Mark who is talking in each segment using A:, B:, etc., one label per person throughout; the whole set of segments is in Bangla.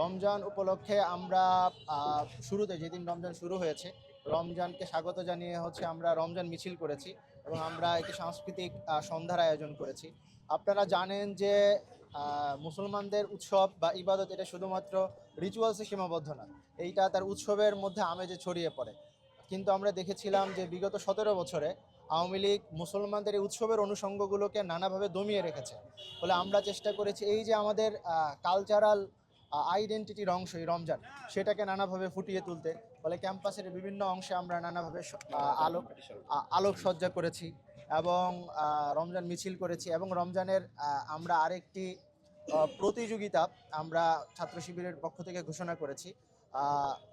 A: রমজান উপলক্ষে আমরা শুরুতে যেদিন রমজান শুরু হয়েছে, রমজানকে স্বাগত জানিয়ে আমরা রমজান মিছিল করেছি এবং আমরা একটি সাংস্কৃতিক সন্ধ্যার আয়োজন করেছি। আপনারা জানেন যে মুসলমানদের উৎসব বা ইবাদত এটা শুধুমাত্র রিচুয়ালসে সীমাবদ্ধ না, এইটা তার উৎসবের মধ্যে আমেজে ছড়িয়ে পড়ে। কিন্তু আমরা দেখেছিলাম যে বিগত 17 বছরে আওয়ামী লীগ মুসলমানদের এই উৎসবের অনুষঙ্গগুলোকে নানাভাবে দমিয়ে রেখেছে। ফলে আমরা চেষ্টা করেছি এই যে আমাদের কালচারাল আইডেন্টিটির অংশ এই রমজান, সেটাকে নানাভাবে ফুটিয়ে তুলতে। ফলে ক্যাম্পাসের বিভিন্ন অংশে আমরা নানাভাবে আলোকসজ্জা করেছি এবং রমজান মিছিল করেছি এবং রমজানের আমরা আরেকটি প্রতিযোগিতা আমরা ছাত্র শিবিরের পক্ষ থেকে ঘোষণা করেছি,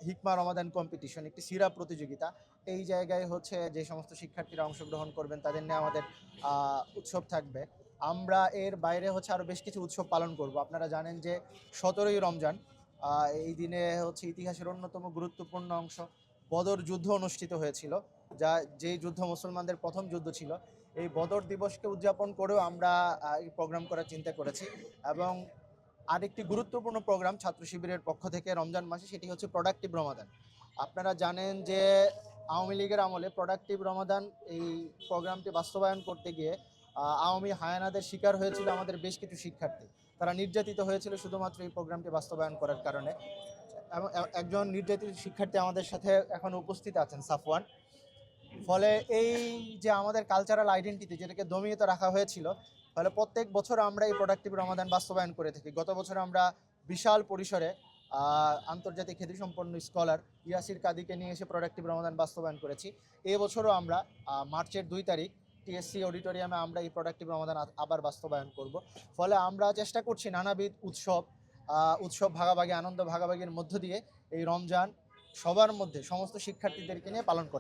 A: হিকমা রমাদান কম্পিটিশন, একটি সিরাপ প্রতিযোগিতা। এই জায়গায় যে সমস্ত শিক্ষার্থীরা অংশগ্রহণ করবেন তাদের নিয়ে আমাদের উৎসব থাকবে। আমরা এর বাইরে আরও বেশ কিছু উৎসব পালন করব। আপনারা জানেন যে 17ই রমজান, এই দিনে ইতিহাসের অন্যতম গুরুত্বপূর্ণ অংশ বদর যুদ্ধ অনুষ্ঠিত হয়েছিল, যেই যুদ্ধ মুসলমানদের প্রথম যুদ্ধ ছিল। এই বদর দিবসকে উদযাপন করেও আমরা এই প্রোগ্রাম করার চিন্তা করেছি। এবং আরেকটি গুরুত্বপূর্ণ প্রোগ্রাম ছাত্র শিবিরের পক্ষ থেকে রমজান মাসে, সেটি হচ্ছে প্রোডাক্টিভ রমাদান। আপনারা জানেন যে আওয়ামী লীগের আমলে প্রোডাক্টিভ রমাদান এই প্রোগ্রামটি বাস্তবায়ন করতে গিয়ে আওয়ামী হায়ানাদের শিকার হয়েছিল আমাদের বেশ কিছু শিক্ষার্থী। তারা নির্যাতিত হয়েছিল শুধুমাত্র এই প্রোগ্রামটি বাস্তবায়ন করার কারণে। এবং একজন নির্যাতিত শিক্ষার্থী আমাদের সাথে এখন উপস্থিত আছেন, সাফওয়ান। ফলে এই যে আমাদের কালচারাল আইডেন্টিটি, যেটাকে দমিয়ে রাখা হয়েছিল, ফলে প্রত্যেক বছর আমরা এই প্রোডাক্টিভ রমাদান বাস্তবায়ন করে থাকি। গত বছর আমরা বিশাল পরিসরে আন্তর্জাতিক খ্যাতিসম্পন্ন স্কলার ইয়াসির কাদিকে নিয়ে এসে প্রোডাক্টিভ রমাদান বাস্তবায়ন করেছি। এবছরও আমরা মার্চের 2 তারিখ টিএসসি অডিটোরিয়ামে আমরা এই প্রোডাক্টিভ রমাদান আবার বাস্তবায়ন করব। ফলে আমরা চেষ্টা করছি নানাবিধ উৎসব ভাগাভাগি, আনন্দ ভাগাভাগির মধ্য দিয়ে এই রমজান সবার মধ্যে, সমস্ত শিক্ষার্থীদেরকে নিয়ে পালন করা।